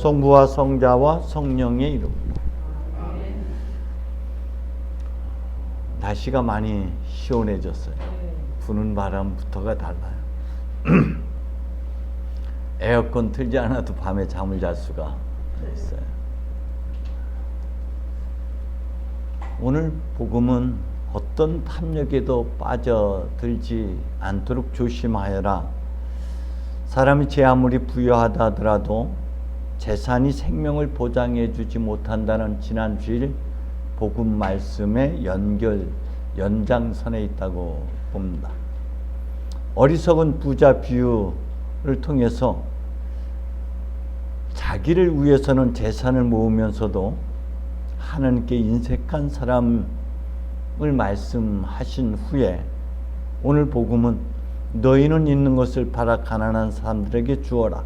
성부와 성자와 성령의 이름으로. 날씨가 많이 시원해졌어요. 부는 바람부터가 달라요. 에어컨 틀지 않아도 밤에 잠을 잘 수가 있어요. 오늘 복음은 어떤 탐욕에도 빠져들지 않도록 조심하여라. 사람이 제 아무리 부유하다 하더라도 재산이 생명을 보장해 주지 못한다는 지난 주일 복음 말씀의 연장선에 있다고 봅니다. 어리석은 부자 비유를 통해서 자기를 위해서는 재산을 모으면서도 하나님께 인색한 사람을 말씀하신 후에 오늘 복음은 너희는 있는 것을 팔아 가난한 사람들에게 주어라.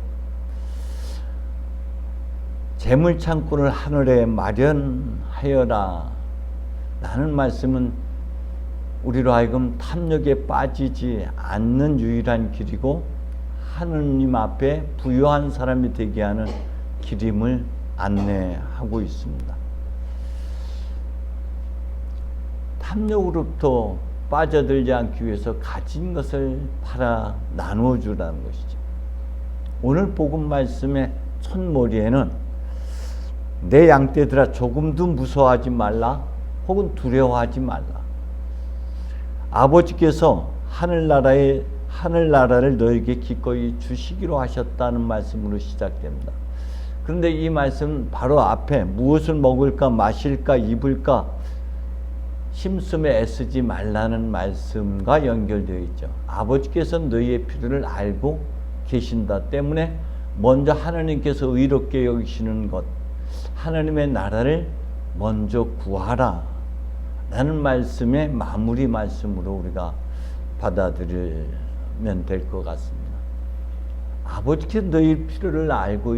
재물 창고를 하늘에 마련하여라. 라는 말씀은 우리로 하여금 탐욕에 빠지지 않는 유일한 길이고 하느님 앞에 부유한 사람이 되게 하는 길임을 안내하고 있습니다. 탐욕으로부터 빠져들지 않기 위해서 가진 것을 팔아 나누어 주라는 것이죠. 오늘 복음 말씀의 첫머리에는 내 양떼들아 조금도 무서워하지 말라 혹은 두려워하지 말라. 아버지께서 하늘나라를 너에게 기꺼이 주시기로 하셨다는 말씀으로 시작됩니다. 그런데 이 말씀은 바로 앞에 무엇을 먹을까 마실까 입을까 심숨에 애쓰지 말라는 말씀과 연결되어 있죠. 아버지께서 너희의 필요를 알고 계신다 때문에 먼저 하나님께서 의롭게 여기시는 것, 하나님의 나라를 먼저 구하라 라는 말씀의 마무리 말씀으로 우리가 받아들이면 될 것 같습니다. 아버지께서 너희 필요를 알고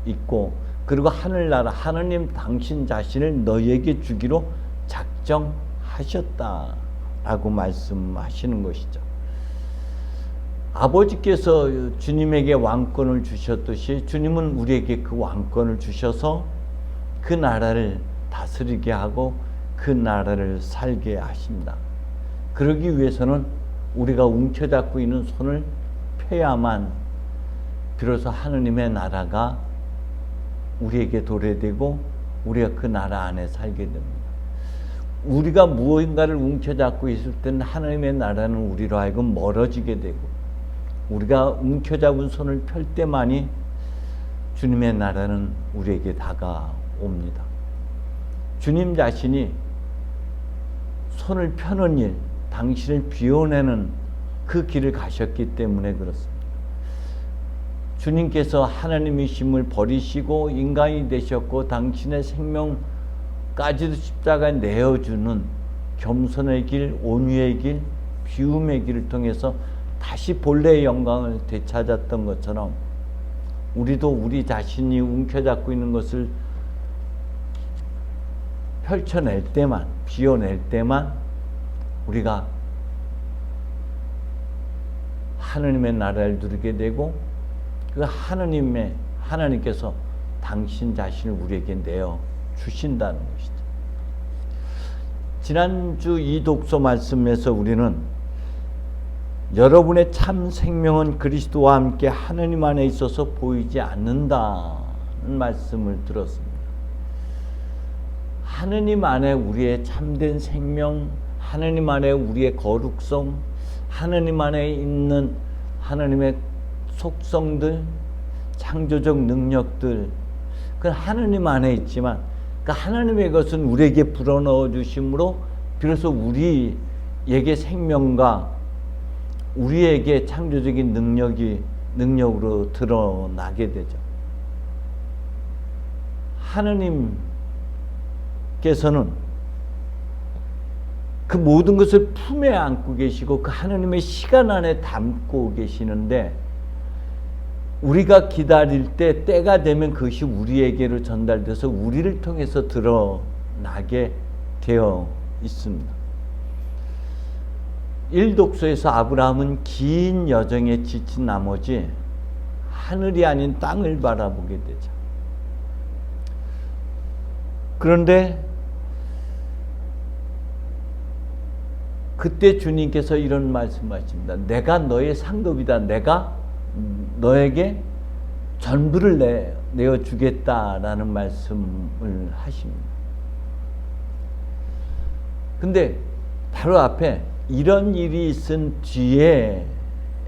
있고 그리고 하늘나라 하나님 당신 자신을 너희에게 주기로 작정하셨다라고 말씀하시는 것이죠. 아버지께서 주님에게 왕권을 주셨듯이 주님은 우리에게 그 왕권을 주셔서 그 나라를 다스리게 하고 그 나라를 살게 하십니다. 그러기 위해서는 우리가 움켜잡고 있는 손을 펴야만 비로소 하느님의 나라가 우리에게 도래되고 우리가 그 나라 안에 살게 됩니다. 우리가 무언가를 움켜잡고 있을 때는 하나님의 나라는 우리로 하여금 멀어지게 되고 우리가 움켜잡은 손을 펼 때만이 주님의 나라는 우리에게 다가옵니다. 주님 자신이 손을 펴는 일, 당신을 비워내는 그 길을 가셨기 때문에 그렇습니다. 주님께서 하나님이심을 버리시고 인간이 되셨고 당신의 생명까지도 십자가에 내어주는 겸손의 길, 온유의 길, 비움의 길을 통해서 다시 본래의 영광을 되찾았던 것처럼 우리도 우리 자신이 움켜잡고 있는 것을 펼쳐낼 때만, 비워낼 때만 우리가 하나님의 나라를 누리게 되고 그 하나님께서 당신 자신을 우리에게 내어 주신다는 것이죠. 지난주 이 독서 말씀에서 우리는 여러분의 참 생명은 그리스도와 함께 하나님 안에 있어서 보이지 않는다는 말씀을 들었습니다. 하나님 안에 우리의 참된 생명, 하나님 안에 우리의 거룩성, 하나님 안에 있는 하나님의 속성들, 창조적 능력들, 그 하나님 안에 있지만 그 하나님의 것은 우리에게 불어넣어 주심으로 비로소 우리에게 생명과 우리에게 창조적인 능력으로 드러나게 되죠. 하나님께서는 그 모든 것을 품에 안고 계시고 그 하나님의 시간 안에 담고 계시는데 우리가 기다릴 때 때가 되면 그것이 우리에게로 전달돼서 우리를 통해서 드러나게 되어 있습니다. 1독서에서 아브라함은 긴 여정에 지친 나머지 하늘이 아닌 땅을 바라보게 되죠. 그런데 그때 주님께서 이런 말씀하십니다. 내가 너의 상급이다. 내가 너에게 전부를 내어주겠다라는 말씀을 하십니다. 근데 바로 앞에 이런 일이 있은 뒤에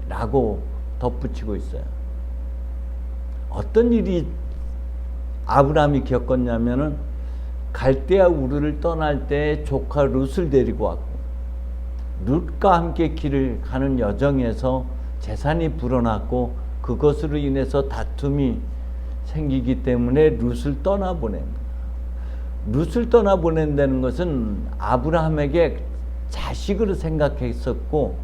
라고 덧붙이고 있어요. 어떤 일이 아브라함이 겪었냐면은 갈대아 우르를 떠날 때 조카 룻을 데리고 왔고, 룻과 함께 길을 가는 여정에서 재산이 불어났고, 그것으로 인해서 다툼이 생기기 때문에 룻을 떠나보냅니다. 룻을 떠나보낸다는 것은 아브라함에게 자식으로 생각했었고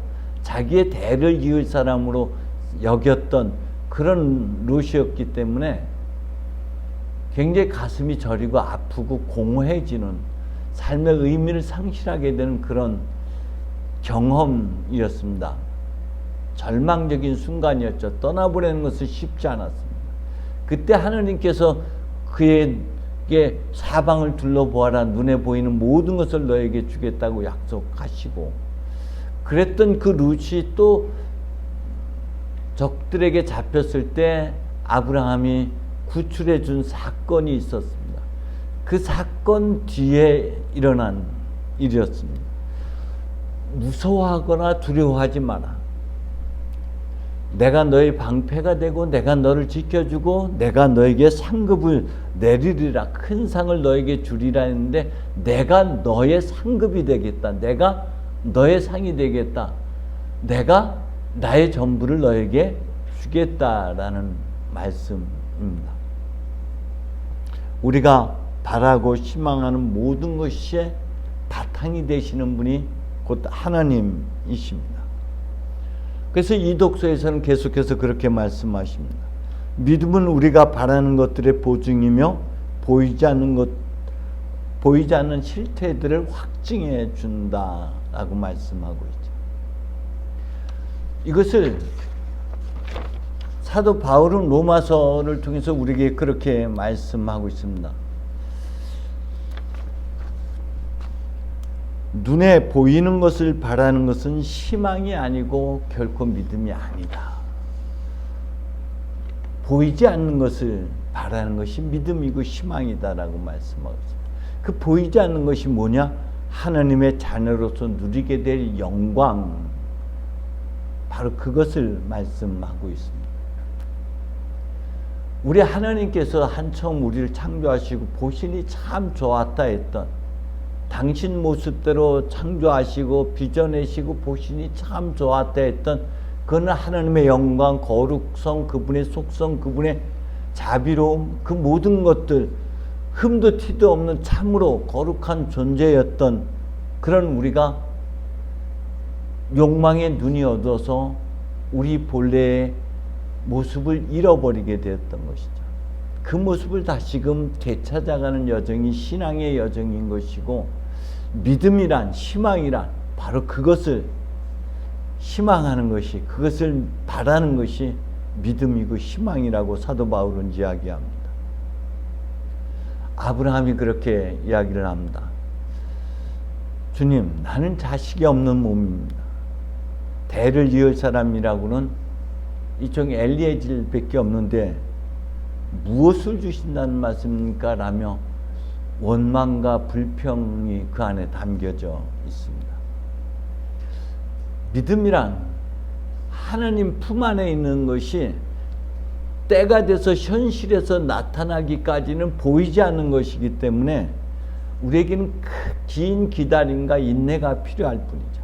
자기의 대를 이을 사람으로 여겼던 그런 룻이었기 때문에 굉장히 가슴이 저리고 아프고 공허해지는, 삶의 의미를 상실하게 되는 그런 경험이었습니다. 절망적인 순간이었죠. 떠나보내는 것은 쉽지 않았습니다. 그때 하느님께서 그에게 사방을 둘러보아라, 눈에 보이는 모든 것을 너에게 주겠다고 약속하시고, 그랬던 그 룻이 또 적들에게 잡혔을 때 아브라함이 구출해 준 사건이 있었습니다. 그 사건 뒤에 일어난 일이었습니다. 무서워하거나 두려워하지 마라. 내가 너의 방패가 되고 내가 너를 지켜주고 내가 너에게 상급을 내리리라, 큰 상을 너에게 주리라 했는데 내가 너의 상급이 되겠다. 내가 너의 상이 되겠다. 내가 나의 전부를 너에게 주겠다라는 말씀입니다. 우리가 바라고 희망하는 모든 것이 바탕이 되시는 분이 곧 하나님이십니다. 그래서 이 독서에서는 계속해서 그렇게 말씀하십니다. 믿음은 우리가 바라는 것들의 보증이며 보이지 않는 실태들을 확증해 준다라고 말씀하고 있죠. 이것을 사도 바울은 로마서를 통해서 우리에게 그렇게 말씀하고 있습니다. 눈에 보이는 것을 바라는 것은 희망이 아니고 결코 믿음이 아니다. 보이지 않는 것을 바라는 것이 믿음이고 희망이다라고 말씀하고 있습니다. 그 보이지 않는 것이 뭐냐? 하나님의 자녀로서 누리게 될 영광, 바로 그것을 말씀하고 있습니다. 우리 하나님께서 한처음 우리를 창조하시고 보시니 참 좋았다 했던, 당신 모습대로 창조하시고 빚어내시고 보시니 참 좋았다 했던, 그는 하나님의 영광, 거룩성, 그분의 속성, 그분의 자비로움, 그 모든 것들, 흠도 티도 없는 참으로 거룩한 존재였던 그런 우리가 욕망의 눈이 어두워서 우리 본래의 모습을 잃어버리게 되었던 것이죠. 그 모습을 다시금 되찾아가는 여정이 신앙의 여정인 것이고, 믿음이란, 희망이란 바로 그것을 희망하는 것이, 그것을 바라는 것이 믿음이고 희망이라고 사도 바울은 이야기합니다. 아브라함이 그렇게 이야기를 합니다. 주님, 나는 자식이 없는 몸입니다. 대를 이을 사람이라고는 이쪽 엘리에젤밖에 없는데 무엇을 주신다는 말씀입니까? 라며 원망과 불평이 그 안에 담겨져 있습니다. 믿음이란 하나님 품 안에 있는 것이 때가 돼서 현실에서 나타나기까지는 보이지 않는 것이기 때문에 우리에게는 긴 기다림과 인내가 필요할 뿐이죠.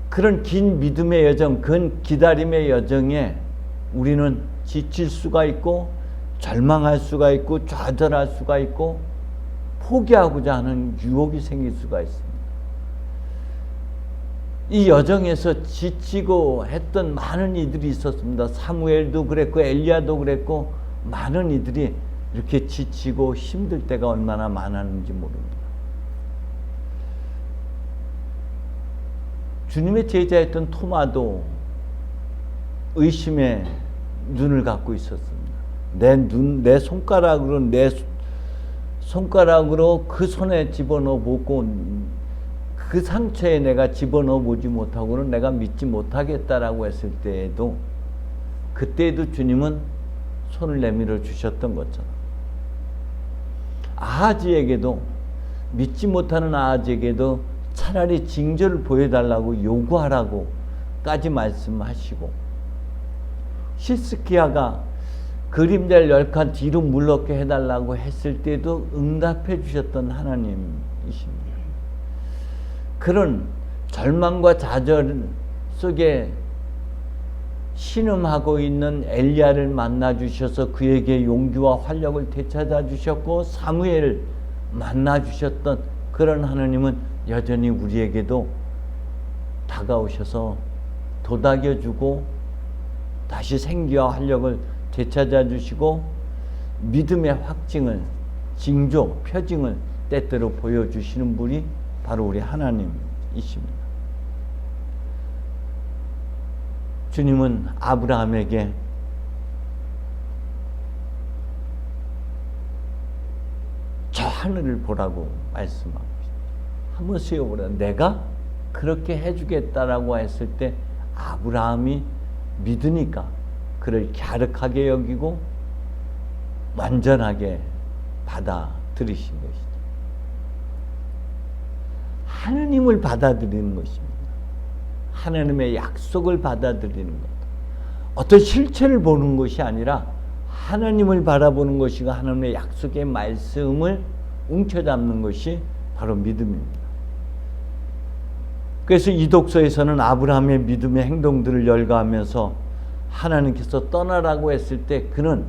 그런 긴 믿음의 여정, 그 기다림의 여정에 우리는 지칠 수가 있고 절망할 수가 있고 좌절할 수가 있고 포기하고자 하는 유혹이 생길 수가 있습니다. 이 여정에서 지치고 했던 많은 이들이 있었습니다. 사무엘도 그랬고 엘리야도 그랬고 많은 이들이 이렇게 지치고 힘들 때가 얼마나 많았는지 모릅니다. 주님의 제자였던 토마도 의심의 눈을 갖고 있었습니다. 내 손가락으로 내 손가락으로 그 손에 집어넣어 보고 그 상처에 내가 집어넣어 보지 못하고는 내가 믿지 못하겠다라고 했을 때에도 그때에도 주님은 손을 내밀어 주셨던 것처럼 아하지에게도 믿지 못하는 아하지에게도 차라리 징조를 보여달라고 요구하라고까지 말씀하시고 히스기야가 그림자를 10칸 뒤로 물러게 해달라고 했을 때도 응답해 주셨던 하나님이십니다. 그런 절망과 좌절 속에 신음하고 있는 엘리야를 만나 주셔서 그에게 용기와 활력을 되찾아 주셨고 사무엘을 만나 주셨던 그런 하나님은 여전히 우리에게도 다가오셔서 도닥여 주고 다시 생기와 활력을 되찾아 주시고 믿음의 확증을 징조, 표징을 때때로 보여주시는 분이 바로 우리 하나님이십니다. 주님은 아브라함에게 저 하늘을 보라고 말씀하고 있습니다. 한번 세워보라. 내가 그렇게 해주겠다라고 했을 때 아브라함이 믿으니까 그를 갸륵하게 여기고 완전하게 받아들이신 것이죠. 하느님을 받아들이는 것입니다. 하나님의 약속을 받아들이는 것. 어떤 실체를 보는 것이 아니라 하나님을 바라보는 것이고 하나님의 약속의 말씀을 움켜잡는 것이 바로 믿음입니다. 그래서 이 독서에서는 아브라함의 믿음의 행동들을 열거하면서 하나님께서 떠나라고 했을 때 그는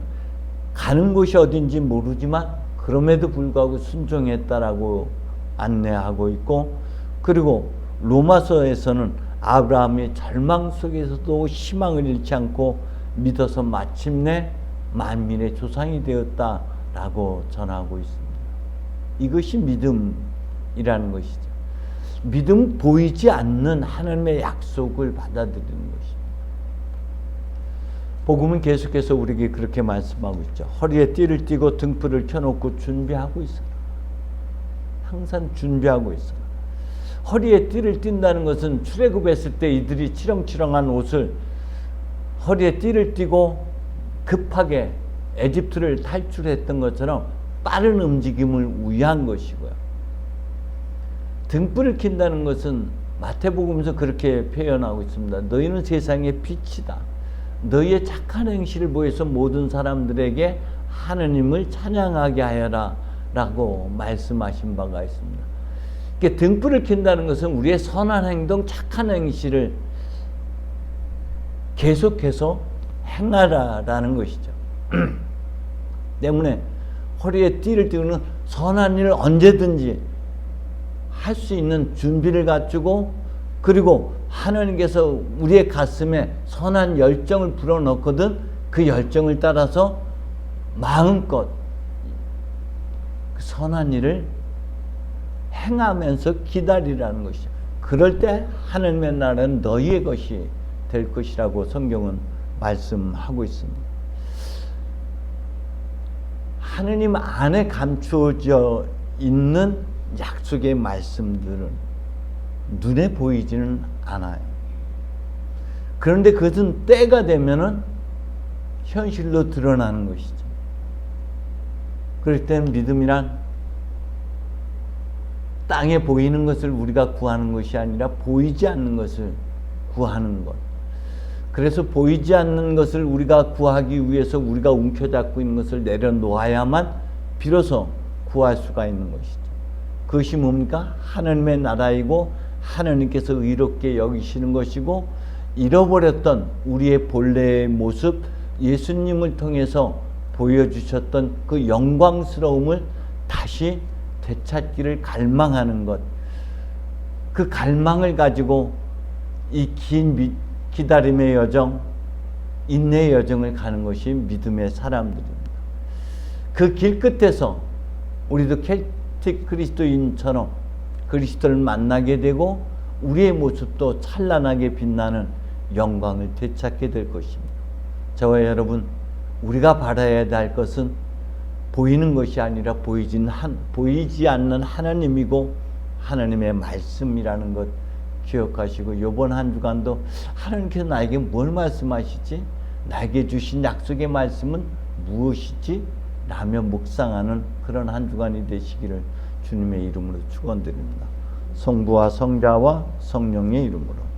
가는 곳이 어딘지 모르지만 그럼에도 불구하고 순종했다라고 안내하고 있고, 그리고 로마서에서는 아브라함이 절망 속에서도 희망을 잃지 않고 믿어서 마침내 만민의 조상이 되었다라고 전하고 있습니다. 이것이 믿음이라는 것이죠. 믿음 보이지 않는 하나님의 약속을 받아들이는 것입니다. 복음은 계속해서 우리에게 그렇게 말씀하고 있죠. 허리에 띠를 띠고 등불을 켜놓고 준비하고 있어라. 항상 준비하고 있어라. 허리에 띠를 띈다는 것은 출애굽했을 때 이들이 치렁치렁한 옷을 허리에 띠를 띠고 급하게 에집트를 탈출했던 것처럼 빠른 움직임을 위한 것이고요. 등불을 킨다는 것은 마태복음에서 그렇게 표현하고 있습니다. 너희는 세상의 빛이다. 너희의 착한 행실을 보여서 모든 사람들에게 하느님을 찬양하게 하여라 라고 말씀하신 바가 있습니다. 등불을 킨다는 것은 우리의 선한 행동, 착한 행실을 계속해서 행하라라는 것이죠. 때문에 허리에 띠를 띠고는 선한 일을 언제든지 할 수 있는 준비를 갖추고, 그리고 하나님께서 우리의 가슴에 선한 열정을 불어넣거든 그 열정을 따라서 마음껏 그 선한 일을 행하면서 기다리라는 것이죠. 그럴 때 하나님의 나라는 너희의 것이 될 것이라고 성경은 말씀하고 있습니다. 하느님 안에 감추어져 있는 약속의 말씀들은 눈에 보이지는 않아요. 그런데 그것은 때가 되면은 현실로 드러나는 것이죠. 그럴 때는 믿음이란 땅에 보이는 것을 우리가 구하는 것이 아니라 보이지 않는 것을 구하는 것. 그래서 보이지 않는 것을 우리가 구하기 위해서 우리가 움켜잡고 있는 것을 내려놓아야만 비로소 구할 수가 있는 것이죠. 그것이 뭡니까? 하나님의 나라이고 하나님께서 의롭게 여기시는 것이고, 잃어버렸던 우리의 본래의 모습, 예수님을 통해서 보여주셨던 그 영광스러움을 다시 되찾기를 갈망하는 것. 그 갈망을 가지고 이 긴 기다림의 여정, 인내의 여정을 가는 것이 믿음의 사람들입니다. 그 길 끝에서 우리도 켈틱 그리스도인처럼 그리스도를 만나게 되고 우리의 모습도 찬란하게 빛나는 영광을 되찾게 될 것입니다. 저와 여러분, 우리가 바라야 할 것은 보이는 것이 아니라 보이지 않는 하나님이고 하나님의 말씀이라는 것 기억하시고, 이번 한 주간도 하나님께서 나에게 뭘 말씀하시지? 나에게 주신 약속의 말씀은 무엇이지? 라며 묵상하는 그런 한 주간이 되시기를 주님의 이름으로 축원드립니다. 성부와 성자와 성령의 이름으로.